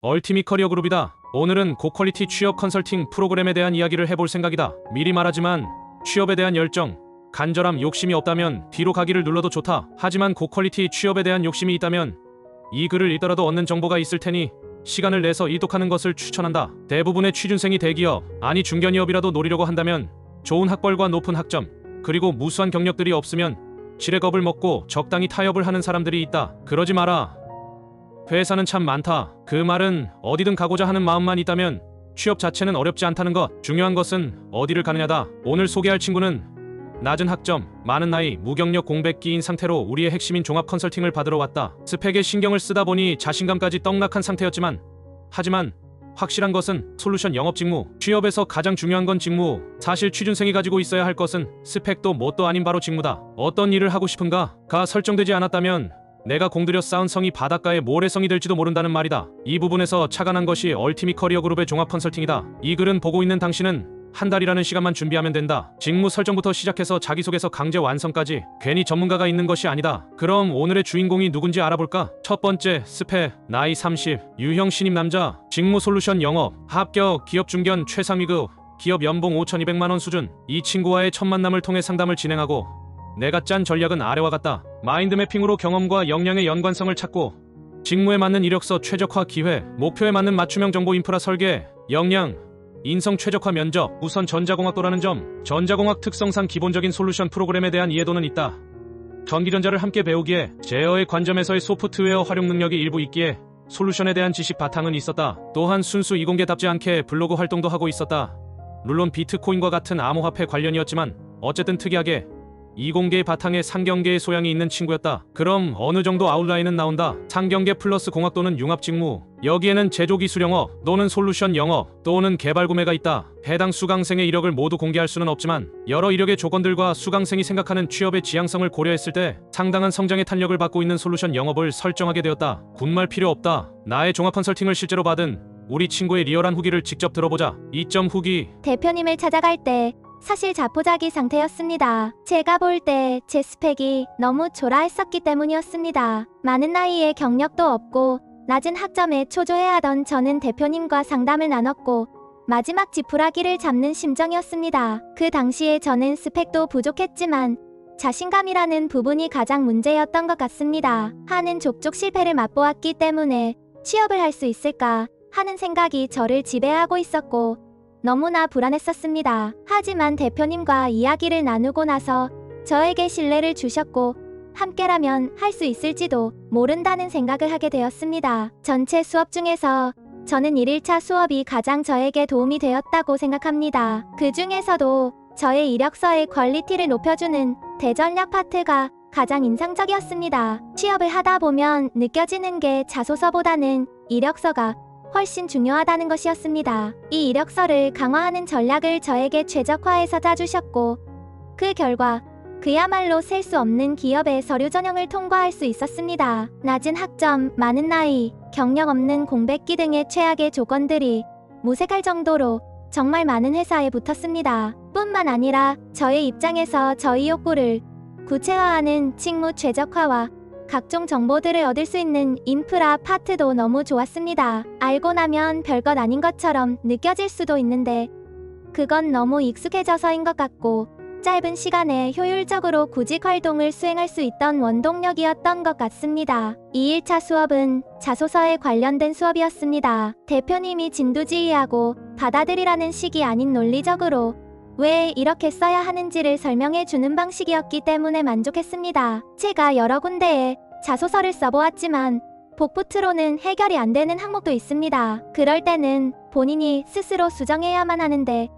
얼티밋 커리어 그룹이다. 오늘은 고퀄리티 취업 컨설팅 프로그램에 대한 이야기를 해볼 생각이다. 미리 말하지만 취업에 대한 열정, 간절함, 욕심이 없다면 뒤로 가기를 눌러도 좋다. 하지만 고퀄리티 취업에 대한 욕심이 있다면 이 글을 읽더라도 얻는 정보가 있을 테니 시간을 내서 이독하는 것을 추천한다. 대부분의 취준생이 대기업, 아니 중견기업이라도 노리려고 한다면 좋은 학벌과 높은 학점, 그리고 무수한 경력들이 없으면 지레 겁을 먹고 적당히 타협을 하는 사람들이 있다. 그러지 마라. 회사는 참 많다. 그 말은 어디든 가고자 하는 마음만 있다면 취업 자체는 어렵지 않다는 것. 중요한 것은 어디를 가느냐다. 오늘 소개할 친구는 낮은 학점, 많은 나이, 무경력 공백기인 상태로 우리의 핵심인 종합 컨설팅을 받으러 왔다. 스펙에 신경을 쓰다 보니 자신감까지 떡락한 상태였지만 하지만 확실한 것은 솔루션 영업 직무. 취업에서 가장 중요한 건 직무. 사실 취준생이 가지고 있어야 할 것은 스펙도 뭣도 아닌 바로 직무다. 어떤 일을 하고 싶은가가 설정되지 않았다면 내가 공들여 쌓은 성이 바닷가의 모래성이 될지도 모른다는 말이다. 이 부분에서 착안한 것이 얼티밋 커리어 그룹의 종합 컨설팅이다. 이 글은 보고 있는 당신은 한 달이라는 시간만 준비하면 된다. 직무 설정부터 시작해서 자기소개서 강제 완성까지 괜히 전문가가 있는 것이 아니다. 그럼 오늘의 주인공이 누군지 알아볼까? 첫 번째, 스펙, 나이 30, 유형 신입 남자, 직무 솔루션 영업, 합격, 기업 중견 최상위급, 기업 연봉 5,200만원 수준. 이 친구와의 첫 만남을 통해 상담을 진행하고 내가 짠 전략은 아래와 같다. 마인드 매핑으로 경험과 역량의 연관성을 찾고 직무에 맞는 이력서 최적화 기회, 목표에 맞는 맞춤형 정보 인프라 설계, 역량, 인성 최적화 면접. 우선 전자공학도라는 점. 전자공학 특성상 기본적인 솔루션 프로그램에 대한 이해도는 있다. 전기전자를 함께 배우기에 제어의 관점에서의 소프트웨어 활용 능력이 일부 있기에 솔루션에 대한 지식 바탕은 있었다. 또한 순수 이공계답지 않게 블로그 활동도 하고 있었다. 물론 비트코인과 같은 암호화폐 관련이었지만 어쨌든 특이하게 이공계의 바탕에 상경계의 소양이 있는 친구였다. 그럼 어느 정도 아웃라인은 나온다. 상경계 플러스 공학도는 융합 직무. 여기에는 제조기술 영업 또는 솔루션 영업 또는 개발 구매가 있다. 해당 수강생의 이력을 모두 공개할 수는 없지만 여러 이력의 조건들과 수강생이 생각하는 취업의 지향성을 고려했을 때 상당한 성장의 탄력을 받고 있는 솔루션 영업을 설정하게 되었다. 군말 필요 없다. 나의 종합 컨설팅을 실제로 받은 우리 친구의 리얼한 후기를 직접 들어보자. 2점 후기. 대표님을 찾아갈 때 사실 자포자기 상태였습니다. 제가 볼 때 제 스펙이 너무 초라했었기 때문이었습니다. 많은 나이에 경력도 없고 낮은 학점에 초조해하던 저는 대표님과 상담을 나눴고 마지막 지푸라기를 잡는 심정이었습니다. 그 당시에 저는 스펙도 부족했지만 자신감이라는 부분이 가장 문제였던 것 같습니다. 하는 족족 실패를 맛보았기 때문에 취업을 할 수 있을까 하는 생각이 저를 지배하고 있었고 너무나 불안했었습니다. 하지만 대표님과 이야기를 나누고 나서 저에게 신뢰를 주셨고 함께라면 할 수 있을지도 모른다는 생각을 하게 되었습니다. 전체 수업 중에서 저는 1일차 수업이 가장 저에게 도움이 되었다고 생각합니다. 그 중에서도 저의 이력서의 퀄리티를 높여주는 대전략 파트가 가장 인상적이었습니다. 취업을 하다 보면 느껴지는 게 자소서보다는 이력서가 훨씬 중요하다는 것이었습니다. 이 이력서를 강화하는 전략을 저에게 최적화해서 짜주셨고 그 결과 그야말로 셀 수 없는 기업의 서류 전형을 통과할 수 있었습니다. 낮은 학점, 많은 나이, 경력 없는 공백기 등의 최악의 조건들이 무색할 정도로 정말 많은 회사에 붙었습니다. 뿐만 아니라 저의 입장에서 저희 욕구를 구체화하는 직무 최적화와 각종 정보들을 얻을 수 있는 인프라 파트도 너무 좋았습니다. 알고 나면 별것 아닌 것처럼 느껴질 수도 있는데 그건 너무 익숙해져서인 것 같고 짧은 시간에 효율적으로 구직 활동을 수행할 수 있던 원동력이었던 것 같습니다. 2일차 수업은 자소서에 관련된 수업이었습니다. 대표님이 진두지휘하고 받아들이라는 식이 아닌 논리적으로 왜 이렇게 써야 하는지를 설명해 주는 방식이었기 때문에 만족했습니다. 제가 여러 군데에 자소서를 써보았지만 복붙으로는 해결이 안 되는 항목도 있습니다. 그럴 때는 본인이 스스로 수정해야만 하는데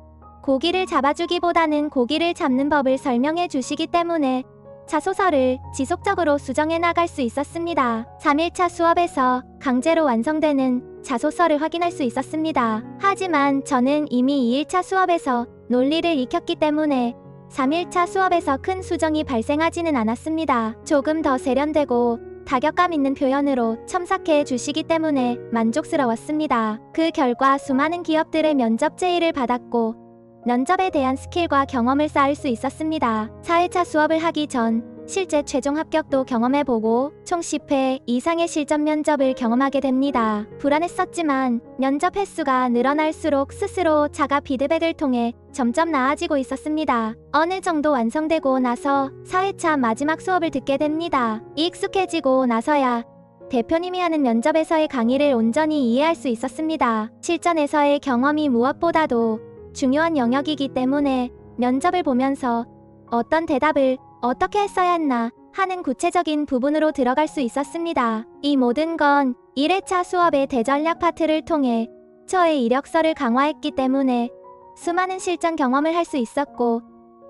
고기를 잡아주기보다는 고기를 잡는 법을 설명해 주시기 때문에 자소서를 지속적으로 수정해 나갈 수 있었습니다. 3일차 수업에서 강제로 완성되는 자소서를 확인할 수 있었습니다. 하지만 저는 이미 2일차 수업에서 논리를 익혔기 때문에 3일차 수업에서 큰 수정이 발생하지는 않았습니다. 조금 더 세련되고 타격감 있는 표현으로 첨삭해 주시기 때문에 만족스러웠습니다. 그 결과 수많은 기업들의 면접 제의를 받았고 면접에 대한 스킬과 경험을 쌓을 수 있었습니다. 4회차 수업을 하기 전 실제 최종 합격도 경험해보고 총 10회 이상의 실전 면접을 경험하게 됩니다. 불안했었지만 면접 횟수가 늘어날수록 스스로 자가 피드백을 통해 점점 나아지고 있었습니다. 어느 정도 완성되고 나서 4회차 마지막 수업을 듣게 됩니다. 익숙해지고 나서야 대표님이 하는 면접에서의 강의를 온전히 이해할 수 있었습니다. 실전에서의 경험이 무엇보다도 중요한 영역이기 때문에 면접을 보면서 어떤 대답을 어떻게 했어야 했나 하는 구체적인 부분으로 들어갈 수 있었습니다. 이 모든 건 1회차 수업의 대전략 파트를 통해 저의 이력서를 강화했기 때문에 수많은 실전 경험을 할 수 있었고,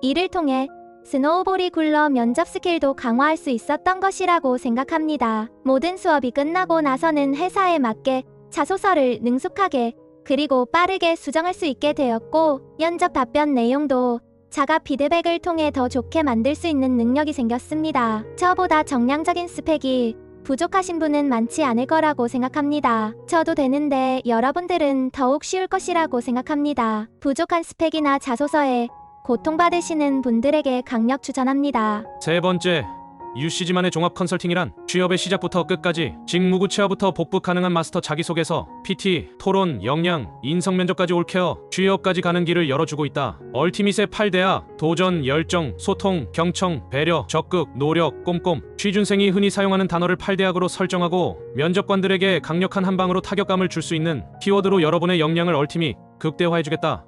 이를 통해 스노우볼이 굴러 면접 스킬도 강화할 수 있었던 것이라고 생각합니다. 모든 수업이 끝나고 나서는 회사에 맞게 자소서를 능숙하게 그리고 빠르게 수정할 수 있게 되었고, 면접 답변 내용도 자가 피드백을 통해 더 좋게 만들 수 있는 능력이 생겼습니다. 저보다 정량적인 스펙이 부족하신 분은 많지 않을 거라고 생각합니다. 저도 되는데 여러분들은 더욱 쉬울 것이라고 생각합니다. 부족한 스펙이나 자소서에 고통받으시는 분들에게 강력 추천합니다. 세 번째, UCG만의 종합 컨설팅이란 취업의 시작부터 끝까지 직무구 체화부터 복붙 가능한 마스터 자기소개서, PT, 토론, 역량, 인성면접까지 올케어, 취업까지 가는 길을 열어주고 있다. 얼티밋의 8대야 도전, 열정, 소통, 경청, 배려, 적극, 노력, 꼼꼼. 취준생이 흔히 사용하는 단어를 8대학으로 설정하고 면접관들에게 강력한 한방으로 타격감을 줄 수 있는 키워드로 여러분의 역량을 얼티밋 극대화해주겠다.